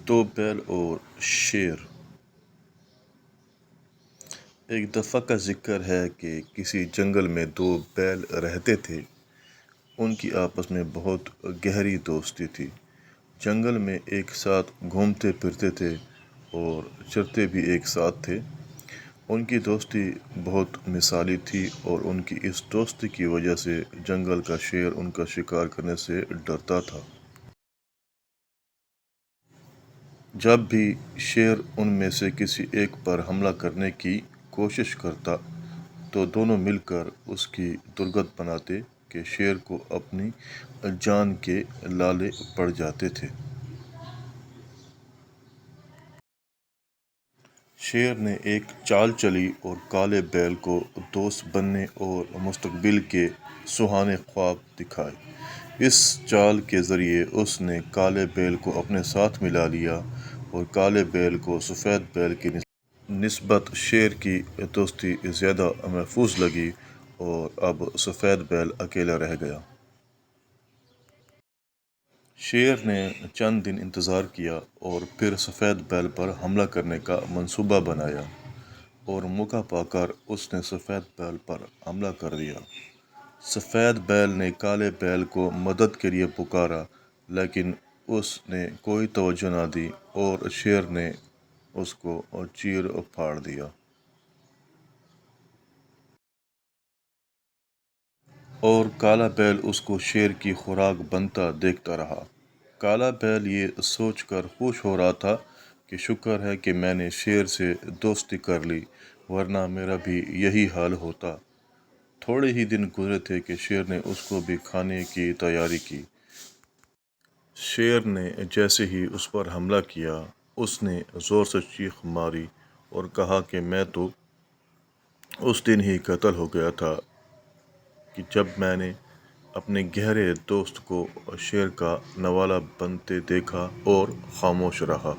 دو بیل اور شیر۔ ایک دفعہ کا ذکر ہے کہ کسی جنگل میں دو بیل رہتے تھے۔ ان کی آپس میں بہت گہری دوستی تھی۔ جنگل میں ایک ساتھ گھومتے پھرتے تھے اور چرتے بھی ایک ساتھ تھے۔ ان کی دوستی بہت مثالی تھی اور ان کی اس دوستی کی وجہ سے جنگل کا شیر ان کا شکار کرنے سے ڈرتا تھا۔ جب بھی شیر ان میں سے کسی ایک پر حملہ کرنے کی کوشش کرتا تو دونوں مل کر اس کی درگت بناتے کہ شیر کو اپنی جان کے لالے پڑ جاتے تھے۔ شیر نے ایک چال چلی اور کالے بیل کو دوست بننے اور مستقبل کے سہانے خواب دکھائے۔ اس چال کے ذریعے اس نے کالے بیل کو اپنے ساتھ ملا لیا اور کالے بیل کو سفید بیل کی نسبت شیر کی دوستی زیادہ محفوظ لگی اور اب سفید بیل اکیلا رہ گیا۔ شیر نے چند دن انتظار کیا اور پھر سفید بیل پر حملہ کرنے کا منصوبہ بنایا اور موقع پا کر اس نے سفید بیل پر حملہ کر دیا۔ سفید بیل نے کالے بیل کو مدد کے لیے پکارا لیکن اس نے کوئی توجہ نہ دی اور شیر نے اس کو چیر پھاڑ دیا۔ اور کالا بیل اس کو شیر کی خوراک بنتا دیکھتا رہا۔ کالا بیل یہ سوچ کر خوش ہو رہا تھا کہ شکر ہے کہ میں نے شیر سے دوستی کر لی ورنہ میرا بھی یہی حال ہوتا۔ تھوڑے ہی دن گزرے تھے کہ شیر نے اس کو بھی کھانے کی تیاری کی۔ شیر نے جیسے ہی اس پر حملہ کیا اس نے زور سے چیخ ماری اور کہا کہ میں تو اس دن ہی قتل ہو گیا تھا کہ جب میں نے اپنے گہرے دوست کو شیر کا نوالا بنتے دیکھا اور خاموش رہا۔